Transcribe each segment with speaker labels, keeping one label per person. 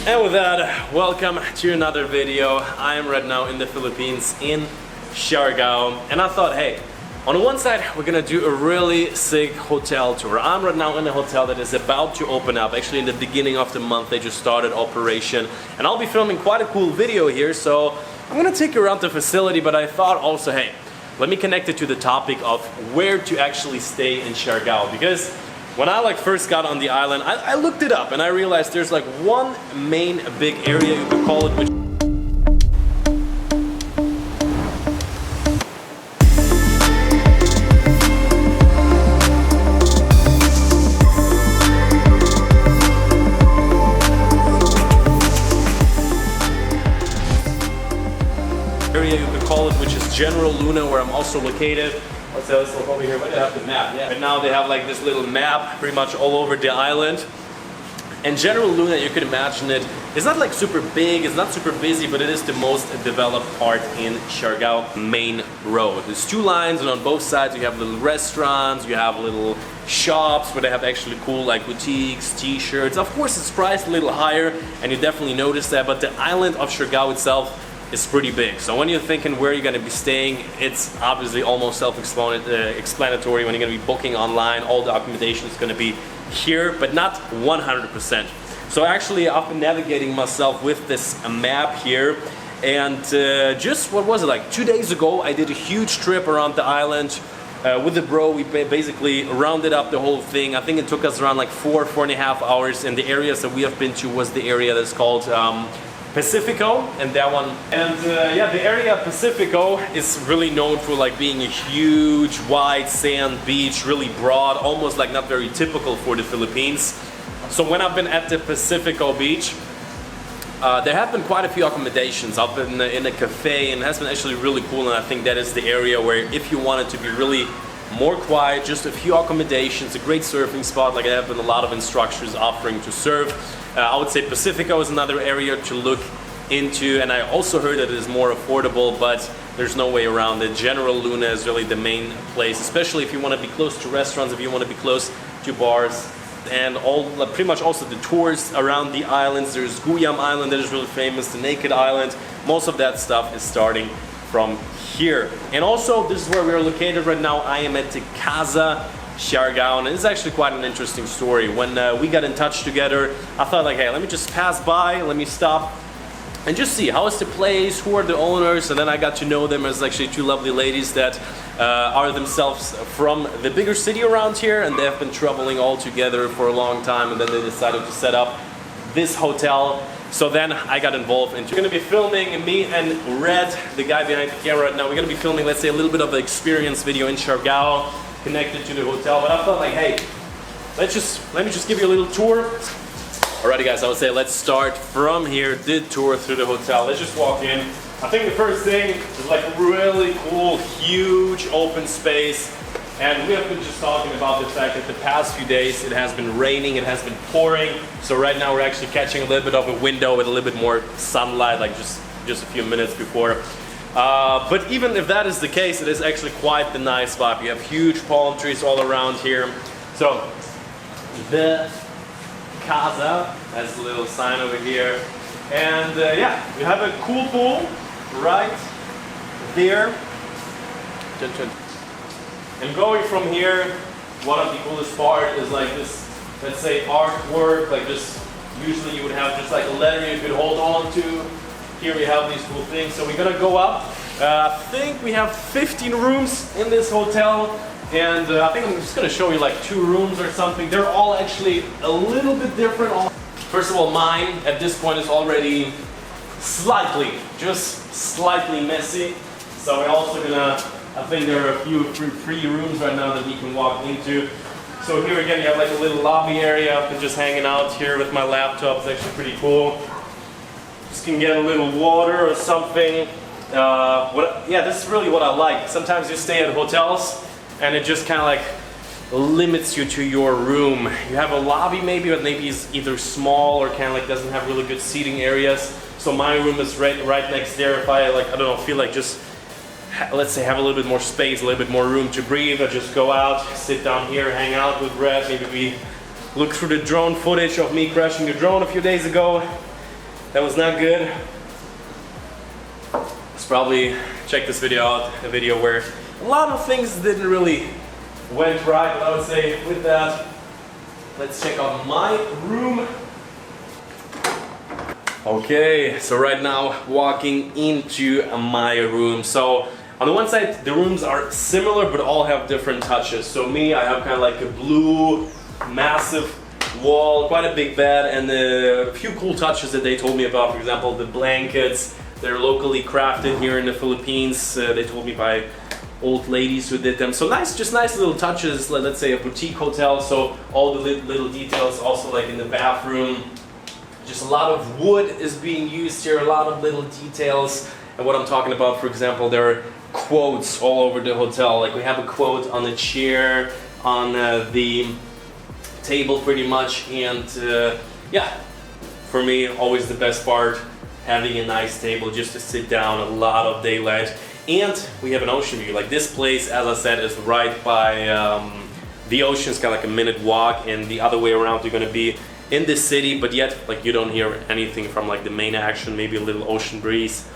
Speaker 1: And with that, welcome to another video. I am right now in the Philippines, in Siargao, and I thought, hey, on the one side, we're gonna do a really sick hotel tour. I'm right now in a hotel that is about to open up. Actually, in the beginning of the month, they just started operation, and I'll be filming quite a cool video here, so I'm gonna take you around the facility, but I thought also, hey, let me connect it to the topic of where to actually stay in Siargao, because when I first got on the island, I looked it up and I realized there's one main big area, you could call it, which which is General Luna, where I'm also located. Let's look over here. Where do they have the map? Yeah. And now they have this little map pretty much all over the island. And General Luna, you could imagine it, it's not super big, it's not super busy, but it is the most developed part in Siargao main road. There's two lines, and on both sides you have little restaurants, you have little shops where they have actually cool boutiques, t-shirts. Of course it's priced a little higher, and you definitely notice that, but the island of Siargao itself is pretty big. So when you're thinking where you're going to be staying, it's obviously almost self-explanatory. When you're going to be booking online, all the accommodation is going to be here, but not 100%. So actually I've been navigating myself with this map here, and just, what was it, 2 days ago I did a huge trip around the island with the bro. We basically rounded up the whole thing. I think it took us around 4.5 hours, and the areas that we have been to was the area that's called Pacifico, and that one. And yeah, the area Pacifico is really known for being a huge white sand beach, really broad, almost not very typical for the Philippines. So when I've been at the Pacifico beach, there have been quite a few accommodations. I've been in a cafe, and it has been actually really cool, and I think that is the area where if you wanted to be really more quiet, just a few accommodations, a great surfing spot, there have been a lot of instructors offering to surf. I would say Pacifico is another area to look into, and I also heard that it is more affordable, but there's no way around it. General Luna is really the main place, especially if you want to be close to restaurants, if you want to be close to bars, and pretty much also the tours around the islands. There's Guyam Island that is really famous, the Naked Island. Most of that stuff is starting from here. And also, this is where we're located right now. I am at the Kaza, Siargao, and it's actually quite an interesting story. When we got in touch together, I thought hey, let me just pass by, let me stop and just see how is the place, who are the owners, and then I got to know them as actually two lovely ladies that are themselves from the bigger city around here, and they have been traveling all together for a long time, and then they decided to set up this hotel. So then I got involved, and we're gonna be filming, me and Red, the guy behind the camera right now. We're gonna be filming, let's say, a little bit of an experience video in Siargao, connected to the hotel. But I felt hey, let me just give you a little tour. Alrighty guys, I would say let's start from here, the tour through the hotel. Let's just walk in. I think the first thing is a really cool, huge open space. And we have been just talking about the fact that the past few days it has been raining, it has been pouring. So right now we're actually catching a little bit of a window with a little bit more sunlight, just a few minutes before. But even if that is the case, it is actually quite the nice spot. You have huge palm trees all around here. So the Kaza has a little sign over here. And yeah, we have a cool pool right there. And going from here, one of the coolest part is this, let's say, artwork. Just usually you would have just a letter you could hold on to. Here we have these cool things. So we're gonna go up. I think we have 15 rooms in this hotel, and I think I'm just gonna show you 2 rooms or something. They're all actually a little bit different. First of all, mine at this point is already just slightly messy. So we're also gonna, I think there are a few free rooms right now that we can walk into. So here again, you have a little lobby area. I've been just hanging out here with my laptop. It's actually pretty cool. Just can get a little water or something. Yeah, this is really what I like. Sometimes you stay at hotels and it just kind of limits you to your room. You have a lobby maybe, but maybe it's either small or kind of doesn't have really good seating areas. So my room is right next there. If I I don't know, feel just let's say have a little bit more space, a little bit more room to breathe, I just go out, sit down here, hang out with Red. Maybe we look through the drone footage of me crashing the drone a few days ago. That was not good. Let's probably check this video out, a video where a lot of things didn't really went right, but I would say with that, let's check out my room. Okay, so right now walking into my room. So on the one side, the rooms are similar but all have different touches. So me, I have kind of like a blue, massive wall, quite a big bed, and a few cool touches that they told me about. For example, the blankets, they're locally crafted here in the Philippines. They told me by old ladies who did them. So nice, just nice little touches, let's say a boutique hotel. So all the little details, also like in the bathroom. Just a lot of wood is being used here, a lot of little details. And what I'm talking about, for example, there are quotes all over the hotel. Like we have a quote on the chair, on the table pretty much. And yeah, for me, always the best part, having a nice table just to sit down, a lot of daylight. And we have an ocean view. Like this place, as I said, is right by the ocean. It's kind of like a minute walk, and the other way around you're gonna be in the city, but yet like you don't hear anything from like the main action, maybe a little ocean breeze.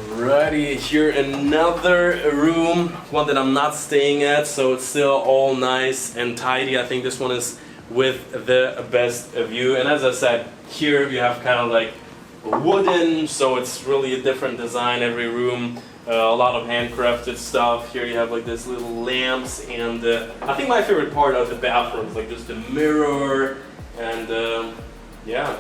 Speaker 1: Alrighty, here another room, one that I'm not staying at, so it's still all nice and tidy. I think this one is with the best view. And as I said, here you have kind of like wooden, so it's really a different design every room. A lot of handcrafted stuff. Here you have like this little lamps, and I think my favorite part of the bathroom is like just the mirror, and yeah.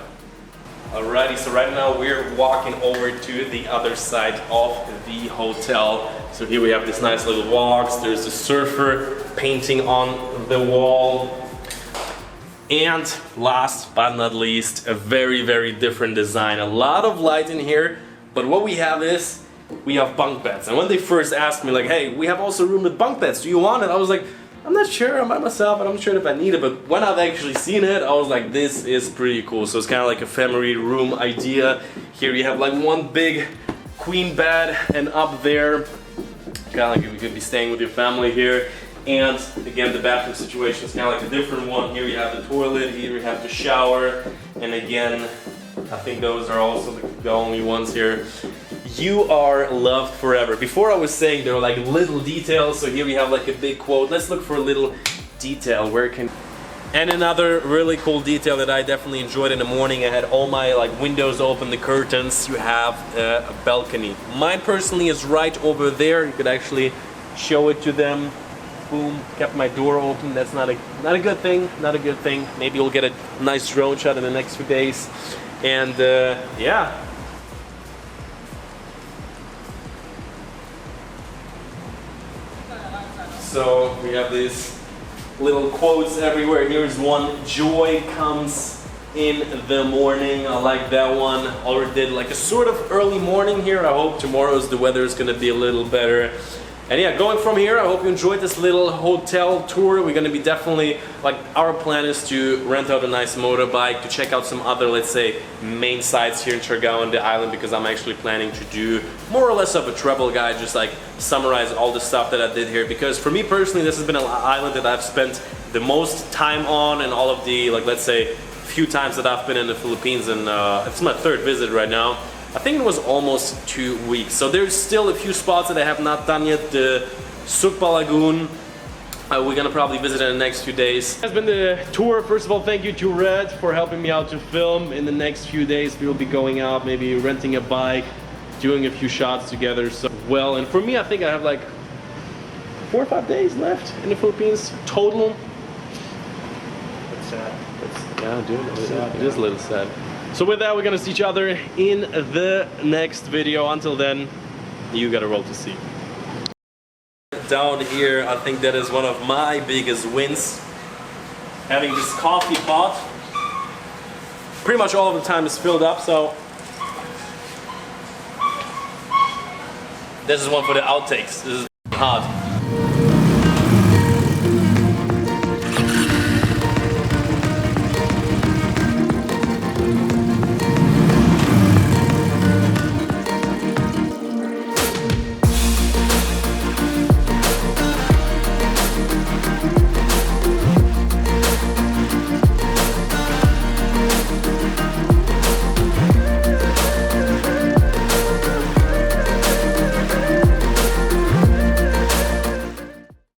Speaker 1: Alrighty, so right now we're walking over to the other side of the hotel. So here we have this nice little walks. There's a surfer painting on the wall. And last but not least, a very, very different design. A lot of light in here, but what we have is, we have bunk beds. And when they first asked me like, hey, we have also a room with bunk beds, do you want it? I was like, I'm not sure, I'm by myself, and I'm not sure if I need it, but when I've actually seen it, I was like, this is pretty cool. So it's kind of like a family room idea. Here you have like one big queen bed, and up there, kind of like you could be staying with your family here. And again, the bathroom situation is kind of like a different one. Here you have the toilet, here you have the shower, and again, I think those are also the only ones here. You are loved forever. Before I was saying there are like little details, so here we have like a big quote. Let's look for a little detail. Where can... And another really cool detail that I definitely enjoyed in the morning, I had all my like windows open, the curtains. You have a balcony. Mine personally is right over there. You could actually show it to them. Boom, kept my door open. That's not a good thing, not a good thing. Maybe we'll get a nice drone shot in the next few days. And yeah. So we have these little quotes everywhere. Here's one, joy comes in the morning. I like that one. Already did like a sort of early morning here. I hope tomorrow's the weather is gonna be a little better. And yeah, going from here, I hope you enjoyed this little hotel tour. We're gonna be definitely, like, our plan is to rent out a nice motorbike, to check out some other, let's say, main sites here in Siargao on the island, because I'm actually planning to do more or less of a travel guide, just like summarize all the stuff that I did here. Because for me personally, this has been an island that I've spent the most time on, and all of the, like, let's say, few times that I've been in the Philippines, and it's my third visit right now. I think it was almost 2 weeks. So there's still a few spots that I have not done yet. The Sukpa Lagoon, we're gonna probably visit in the next few days. That's been the tour. First of all, thank you to Red for helping me out to film. In the next few days, we will be going out, maybe renting a bike, doing a few shots together. So well, and for me, I think I have like 4 or 5 days left in the Philippines total. That's sad. Yeah, dude, it is a little sad. So with that, we're gonna see each other in the next video. Until then, you got a role to see. Down here, I think that is one of my biggest wins. Having this coffee pot. Pretty much all of the time is filled up, so this is one for the outtakes. This is hot.